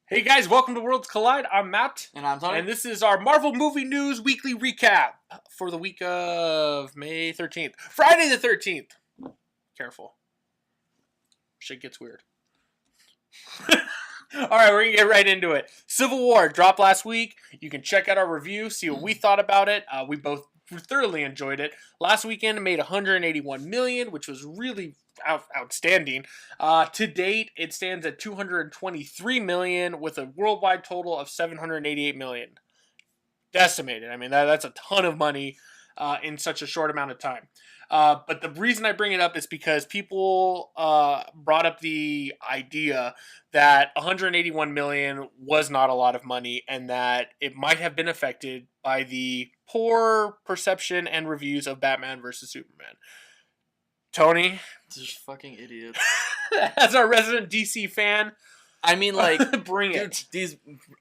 Hey guys, welcome to Worlds Collide. I'm Matt. And I'm Tony. And this is our Marvel Movie News Weekly Recap for the week of May 13th. Friday the 13th. Careful. Shit gets weird. Alright, we're going to get right into it. Civil War dropped last week. You can check out our review, see what we thought about it. We both thoroughly enjoyed it. Last weekend it made $181 million, which was really outstanding. To date, it stands at $223 million with a worldwide total of $788 million. Decimated. I mean, that's a ton of money in such a short amount of time. But the reason I bring it up is because people brought up the idea that $181 million was not a lot of money and that it might have been affected by the poor perception and reviews of Batman vs. Superman. Tony, just fucking idiots. As our resident DC fan, I mean, like, bring dude, it. These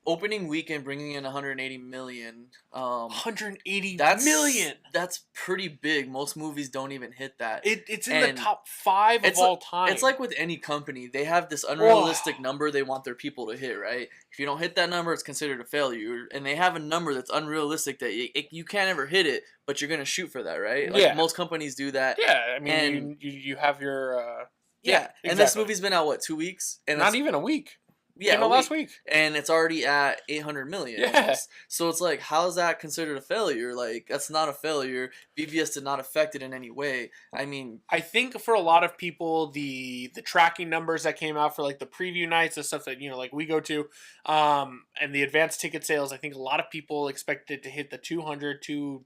opening weekend bringing in 180 million. 180 that's, million. That's pretty big. Most movies don't even hit that. It's in the top 5 of all time. It's like with any company. They have this unrealistic number they want their people to hit, right? If you don't hit that number, it's considered a failure. And they have a number that's unrealistic that you can't ever hit it, but you're going to shoot for that, right? Like, most companies do that. Yeah, I mean, you have your... Yeah, exactly. And this movie's been out, what, 2 weeks? And not even a week. Yeah, last week. And it's already at 800 million. Yeah. So it's like, how is that considered a failure? Like, that's not a failure. BVS did not affect it in any way. I mean, I think for a lot of people, the tracking numbers that came out for like the preview nights, the stuff that, like we go to, and the advanced ticket sales, I think a lot of people expected it to hit the 200 to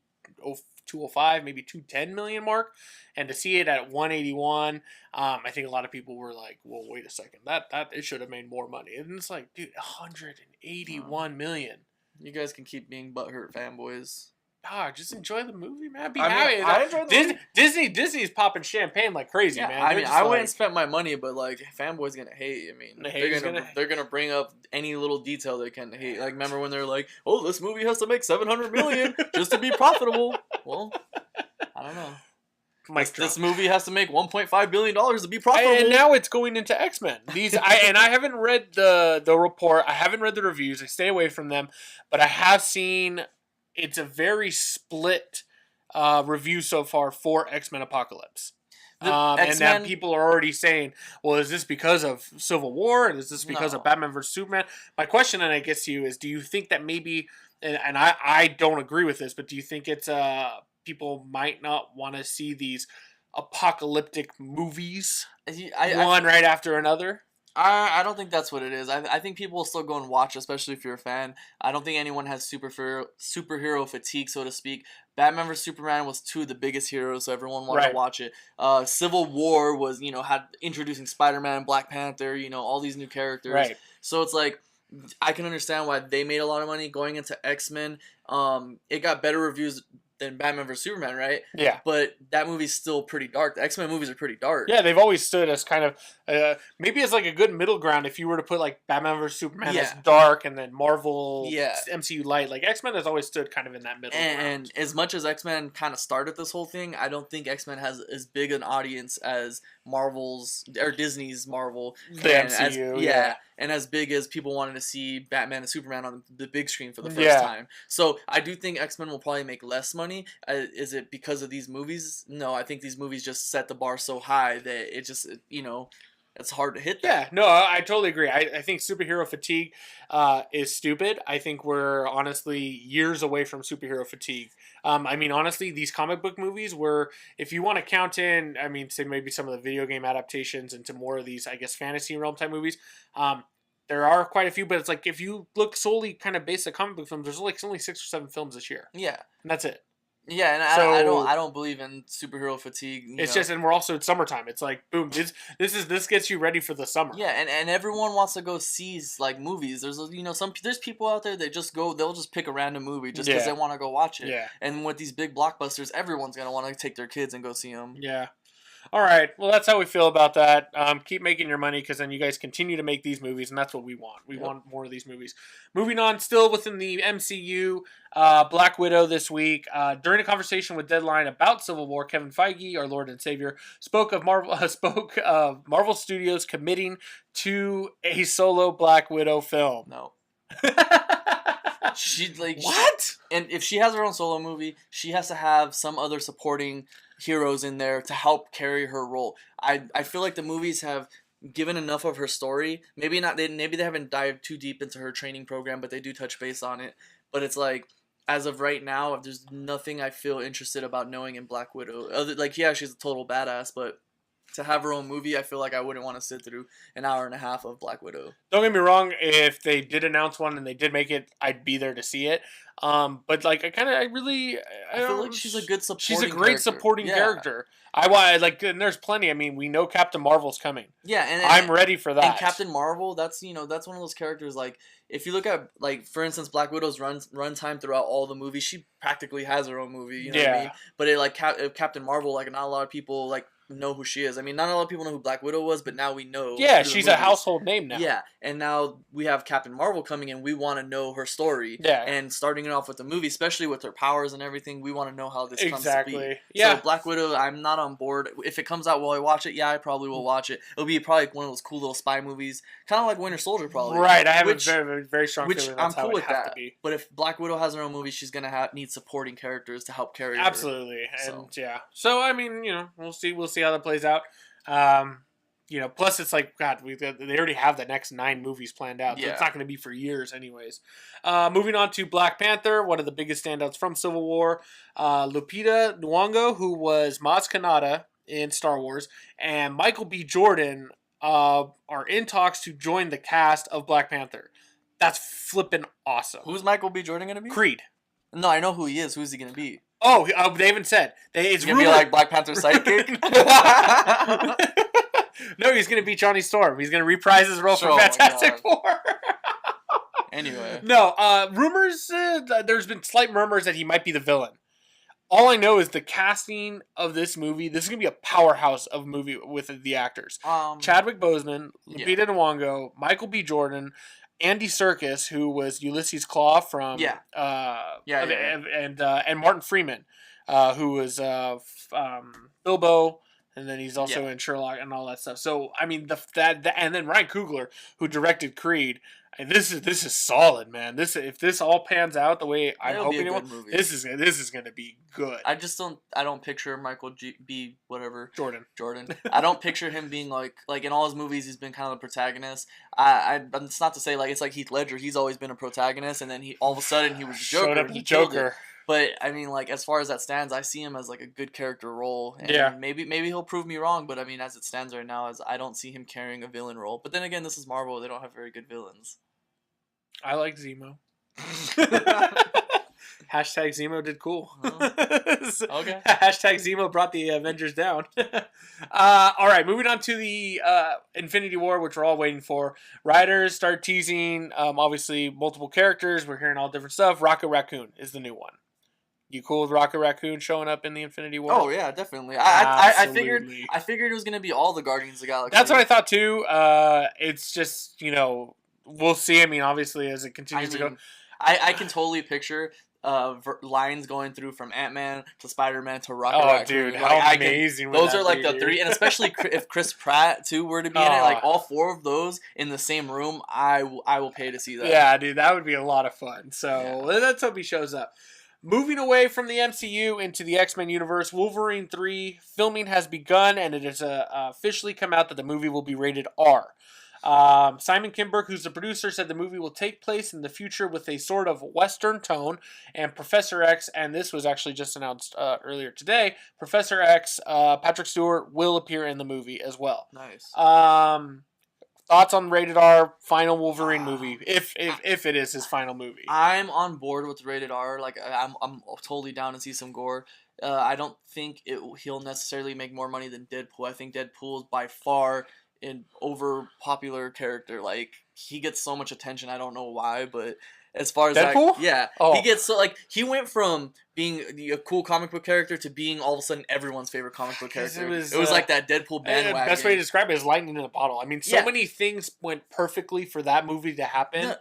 205, maybe 210 million mark, and to see it at 181, I think a lot of people were like, well, wait a second, that it should have made more money. And it's like, dude, 181 million. You guys can keep being butthurt fanboys. Just enjoy the movie, man. Be happy. I enjoyed the movie. Disney's popping champagne like crazy, man. I mean, I wouldn't spend my money, but like, fanboys gonna hate. I mean, they're gonna bring up any little detail they can hate. Like, remember when they're like, "Oh, this movie has to make 700 million just to be profitable." Well, I don't know. This movie has to make $1.5 billion to be profitable. And now it's going into XMen. I haven't read the report. I haven't read the reviews. I stay away from them. But I have seen it's a very split review so far for XMen Apocalypse. And now people are already saying, well, is this because of Civil War? And is this because of Batman vs. Superman? My question, and I guess to you, is do you think that maybe, and I don't agree with this, but do you think it's people might not want to see these apocalyptic movies one right after another? I don't think that's what it is. I think people will still go and watch, especially if you're a fan. I don't think anyone has superhero fatigue, so to speak. Batman vs. Superman was 2 of the biggest heroes, so everyone wanted to watch it. Civil War was, had introducing Spider-Man, Black Panther, all these new characters. Right. So it's like, I can understand why they made a lot of money going into X-Men. It got better reviews than Batman vs. Superman, right? Yeah. But that movie's still pretty dark. The X-Men movies are pretty dark. Yeah, they've always stood as kind of, maybe as like a good middle ground if you were to put like Batman vs. Superman as dark and then Marvel MCU light. Like X-Men has always stood kind of in that middle ground. And as much as X-Men kind of started this whole thing, I don't think X-Men has as big an audience as Marvel's, or Disney's Marvel. The MCU, and as big as people wanted to see Batman and Superman on the big screen for the first time. So I do think X-Men will probably make less money. Is it because of these movies? No, I think these movies just set the bar so high that it just, it's hard to hit that. Yeah, no, I totally agree. I think superhero fatigue is stupid. I think we're honestly years away from superhero fatigue. I mean, honestly, these comic book movies were, if you want to count in, I mean, say maybe some of the video game adaptations into more of these, I guess, fantasy realm type movies, there are quite a few, but it's like if you look solely kind of based on comic book films, there's like only 6 or 7 films this year. Yeah. And that's it. Yeah, and I don't believe in superhero fatigue. It's just, and we're also in summertime. It's like, boom, this gets you ready for the summer. Yeah, and everyone wants to go see like movies. There's there's people out there that they'll just pick a random movie just because they want to go watch it. Yeah. And with these big blockbusters, everyone's gonna want to take their kids and go see them. Yeah. All right. Well, that's how we feel about that. Keep making your money because then you guys continue to make these movies, and that's what we want. We want more of these movies. Moving on, still within the MCU, Black Widow this week. During a conversation with Deadline about Civil War, Kevin Feige, our Lord and Savior, spoke of Marvel Studios committing to a solo Black Widow film. No. She what? And if she has her own solo movie, she has to have some other supporting heroes in there to help carry her role. I feel like the movies have given enough of her story. Maybe not. Maybe they haven't dived too deep into her training program, but they do touch base on it. But it's like, as of right now, there's nothing I feel interested about knowing in Black Widow. Yeah, she's a total badass, but to have her own movie, I feel like I wouldn't want to sit through an hour and a half of Black Widow. Don't get me wrong, if they did announce one and they did make it, I'd be there to see it. But like, I feel like she's a good supporting. She's a great supporting character. And there's plenty. I mean, we know Captain Marvel's coming. Yeah, and I'm ready for that. And Captain Marvel, that's one of those characters. Like, if you look at, like, for instance, Black Widow's run time throughout all the movies, she practically has her own movie. You know what I mean? But Captain Marvel, like, not a lot of people know who she is. I mean, not a lot of people know who Black Widow was, but now we know. Yeah, she's a household name now. Yeah, and now we have Captain Marvel coming in. We want to know her story. Yeah. And starting it off with the movie, especially with her powers and everything, we want to know how this comes to be. Yeah. So Black Widow, I'm not on board. If it comes out, will I watch it? Yeah, I probably will watch it. It'll be probably one of those cool little spy movies, kind of like Winter Soldier, probably. Right. I have a very, very strong feeling that's I'm cool with that. To be. But if Black Widow has her own movie, she's gonna need supporting characters to help carry her. Absolutely. And so I mean, we'll see how that plays out. Plus it's like, God, they already have the next 9 movies planned out, so it's not going to be for years anyways. Moving on to Black Panther, one of the biggest standouts from Civil War. Lupita Nyong'o, who was Maz Kanata in Star Wars, and Michael B. Jordan are in talks to join the cast of Black Panther. That's flippin' awesome. Who's Michael B. Jordan going to be? Creed. No, I know who he is. Who's he going to be? Oh, they haven't said. It's going to be like Black Panther's sidekick? No, he's going to be Johnny Storm. He's going to reprise his role from Fantastic Four. Anyway. No, rumors, there's been slight murmurs that he might be the villain. All I know is the casting of this movie, this is going to be a powerhouse of a movie with the actors. Chadwick Boseman, Lupita Nyong'o, Michael B. Jordan, Andy Serkis, who was Ulysses Claw from and Martin Freeman, who was Bilbo, and then he's also in Sherlock and all that stuff. So I mean and then Ryan Coogler, who directed Creed. And this is solid, man. If this all pans out the way I'm hoping it will, this is going to be good. I don't picture Michael B. whatever Jordan. I don't picture him being like in all his movies he's been kind of the protagonist. It's not to say it's like Heath Ledger. He's always been a protagonist, and then he all of a sudden he was the Joker. Showed up the Joker. But I mean, as far as that stands, I see him as a good character role. And maybe he'll prove me wrong, but I mean, as it stands right now, I don't see him carrying a villain role. But then again, this is Marvel; they don't have very good villains. I like Zemo. Hashtag Zemo did cool. Okay. Hashtag Zemo brought the Avengers down. All right, moving on to the Infinity War, which we're all waiting for. Writers start teasing, obviously, multiple characters. We're hearing all different stuff. Rocket Raccoon is the new one. You cool with Rocket Raccoon showing up in the Infinity War? Oh yeah, definitely. I figured it was gonna be all the Guardians of the Galaxy. That's what I thought too. It's just we'll see. I mean, obviously, as it continues to go, I can totally picture lines going through from Ant-Man to Spider-Man to Rocket Raccoon. Dude, how amazing! Those are the 3, and especially if Chris Pratt too were to be in it, all 4 of those in the same room, I will pay to see that. Yeah, dude, that would be a lot of fun. So let's hope he shows up. Moving away from the MCU into the X-Men universe, Wolverine 3 filming has begun, and it has officially come out that the movie will be rated R. Simon Kinberg, who's the producer, said the movie will take place in the future with a sort of Western tone, and Professor X, and this was actually just announced earlier today, Professor X, Patrick Stewart, will appear in the movie as well. Nice. Thoughts on rated R final Wolverine movie, if it is his final movie? I'm on board with rated R. I'm totally down to see some gore. I don't think he'll necessarily make more money than Deadpool. I think Deadpool is by far an over popular character. He gets so much attention. I don't know why, but As far as Deadpool? yeah, Oh. he gets so like he went from being a cool comic book character to being all of a sudden everyone's favorite comic book character. It was like that Deadpool bandwagon. Best way to describe it is lightning in a bottle. I mean, so many things went perfectly for that movie to happen. No,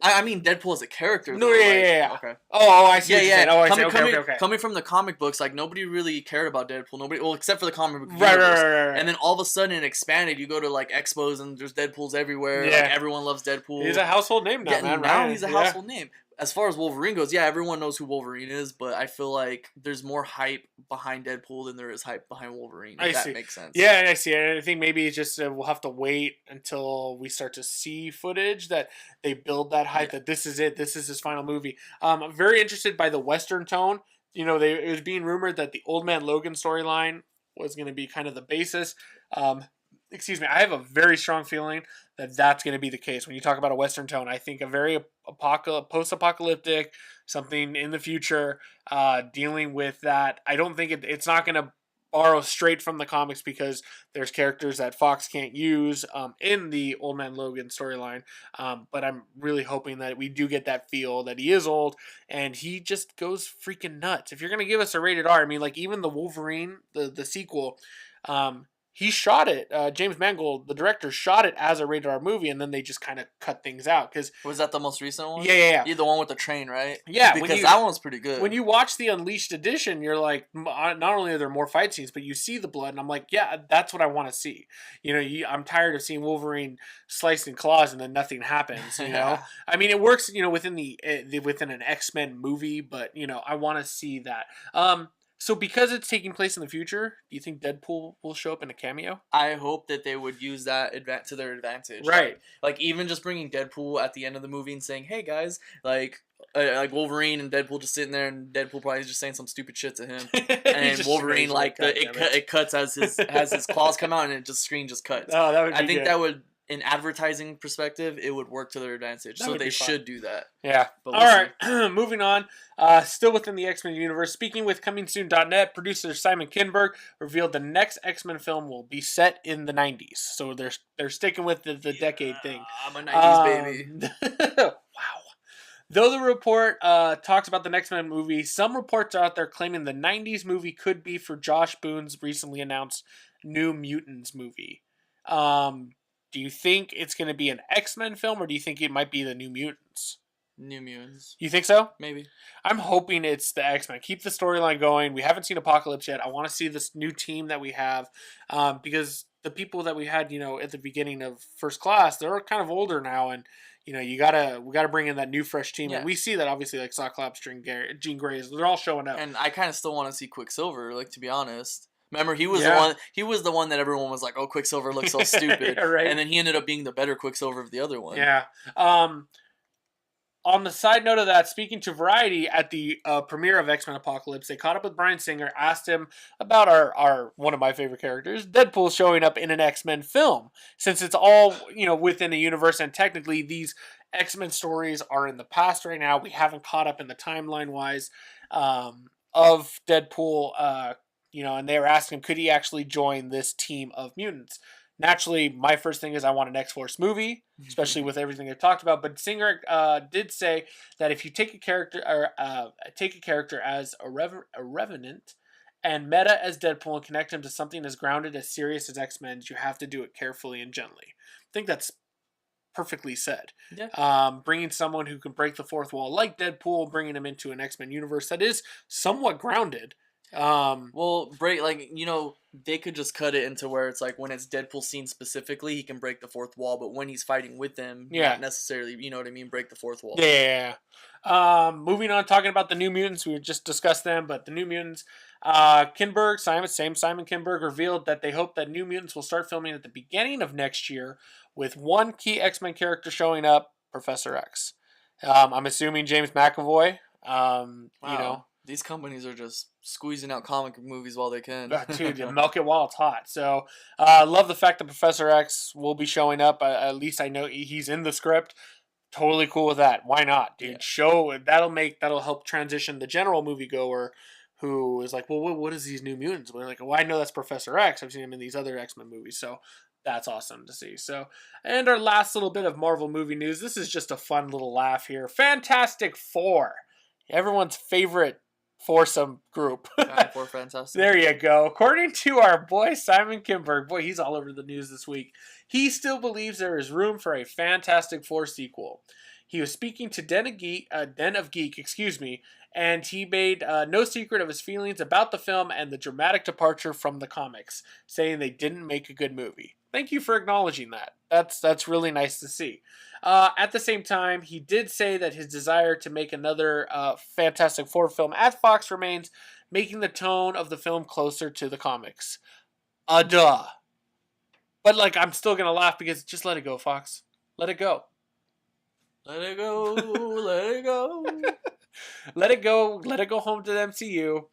I mean Deadpool as a character. No, though, yeah. Okay. Oh, I see. Yeah. Oh, I see. Okay. Coming from the comic books, like nobody really cared about Deadpool. Nobody, well, except for the comic book right, universe. right. And then all of a sudden, it expanded. You go to like expos and there's Deadpools everywhere. Yeah. Like everyone loves Deadpool. He's a household name now, man. Now he's a household name. As far as Wolverine goes, yeah, everyone knows who Wolverine is, but I feel like there's more hype behind Deadpool than there is hype behind Wolverine. If that makes sense. Yeah, I see. And I think maybe it's just we'll have to wait until we start to see footage that they build that hype that this is it. This is his final movie. I'm very interested by the Western tone. You know, it was being rumored that the Old Man Logan storyline was going to be kind of the basis. Excuse me. I have a very strong feeling that that's going to be the case. When you talk about a Western tone, I think a very post-apocalyptic, something in the future, dealing with that. I don't think it's not going to borrow straight from the comics because there's characters that Fox can't use in the Old Man Logan storyline. But I'm really hoping that we do get that feel that he is old and he just goes freaking nuts. If you're going to give us a rated R, I mean, like even the Wolverine, the sequel, he shot it. James Mangold, the director, shot it as a rated R movie, and then they just kind of cut things out. Cause was that the most recent one? Yeah. You're the one with the train, right? Yeah, because that one's pretty good. When you watch the Unleashed edition, you're like, not only are there more fight scenes, but you see the blood, and I'm like, yeah, that's what I want to see. You know, I'm tired of seeing Wolverine slicing claws and then nothing happens. You know, I mean, it works. You know, within within an X-Men movie, but you know, I want to see that. So because it's taking place in the future, do you think Deadpool will show up in a cameo? I hope that they would use that to their advantage. Right. Like even just bringing Deadpool at the end of the movie and saying, "Hey guys," like Wolverine and Deadpool just sitting there, and Deadpool probably just saying some stupid shit to him, and Wolverine it cuts as his claws come out, and the screen just cuts. Oh, that would be I think good. that would. In advertising perspective, it would work to their advantage. So they should do that. Yeah. But all right. Moving on. Still within the X-Men universe. Speaking with ComingSoon.net, producer Simon Kinberg revealed the next X-Men film will be set in the 90s. So they're sticking with the decade thing. I'm a 90s baby. Wow. Though the report talks about the next Men movie, some reports are out there claiming the 90s movie could be for Josh Boone's recently announced New Mutants movie. Do you think it's going to be an X-Men film, or do you think it might be the New Mutants? New Mutants. You think so? Maybe. I'm hoping it's the X-Men. Keep the storyline going. We haven't seen Apocalypse yet. I want to see this new team that we have, because the people that we had, you know, at the beginning of First Class, they're kind of older now, and you know, we gotta bring in that new fresh team, and we see that obviously, like Cyclops, Jean Grey, they're all showing up. And I kind of still want to see Quicksilver, like, to be honest. Remember, he was the one. He was the one that everyone was like, "Oh, Quicksilver looks so stupid," yeah, right. And then he ended up being the better Quicksilver of the other one. Yeah. On the side note of that, speaking to Variety at the premiere of X-Men Apocalypse, they caught up with Bryan Singer, asked him about our one of my favorite characters, Deadpool, showing up in an X-Men film. Since it's all, you know, within the universe, and technically these X-Men stories are in the past right now, we haven't caught up in the timeline-wise of Deadpool. You know, and they were asking him, could he actually join this team of mutants? Naturally, my first thing is I want an X-Force movie, especially with everything they've talked about. But Singer did say that if you take a character as a revenant and meta as Deadpool and connect him to something as grounded, as serious as X-Men, you have to do it carefully and gently. I think that's perfectly said. Yeah. Bringing someone who can break the fourth wall like Deadpool, bringing him into an X-Men universe that is somewhat grounded. They could just cut it into where it's like when it's Deadpool scene specifically, he can break the fourth wall, but when he's fighting with them, not necessarily, you know what I mean, break the fourth wall. Yeah. Moving on, talking about the New Mutants, we just discussed them, but the New Mutants, Simon Kinberg revealed that they hope that New Mutants will start filming at the beginning of next year, with one key X-Men character showing up, Professor X. I'm assuming James McAvoy. Wow. You know. These companies are just squeezing out comic movies while they can. Dude, milk it while it's hot. So, love the fact that Professor X will be showing up. At least I know he's in the script. Totally cool with that. Why not, dude? Yeah. That'll help transition the general moviegoer who is like, well, what is these New Mutants? We're like, well, I know that's Professor X. I've seen him in these other X-Men movies. So That's awesome to see. So, and our last little bit of Marvel movie news. This is just a fun little laugh here. Fantastic Four, everyone's favorite foursome group. Four, fantastic. There you go. According to our boy Simon Kinberg, boy, he's all over the news this week. He still believes there is room for a Fantastic Four sequel. He was speaking to Den of Geek, and he made no secret of his feelings about the film and the dramatic departure from the comics, saying they didn't make a good movie. Thank you for acknowledging that. That's really nice to see. At the same time, he did say that his desire to make another Fantastic Four film at Fox remains, making the tone of the film closer to the comics. Duh. But, like, I'm still going to laugh because just let it go, Fox. Let it go. Let it go, let it go. Let it go. Let it go home to the MCU.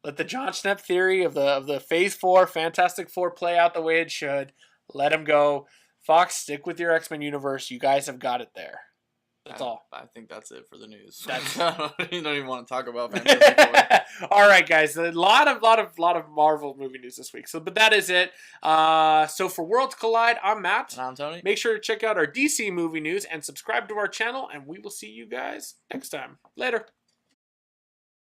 Let the John Schnepp theory of the Phase 4 Fantastic Four play out the way it should. Let him go. Fox, stick with your X-Men universe. You guys have got it there. That's all. I think that's it for the news. You don't even want to talk about Fantastic Four. All right, guys. A lot of Marvel movie news this week. But that is it. So for Worlds Collide, I'm Matt. And I'm Tony. Make sure to check out our DC movie news and subscribe to our channel, and we will see you guys next time. Later.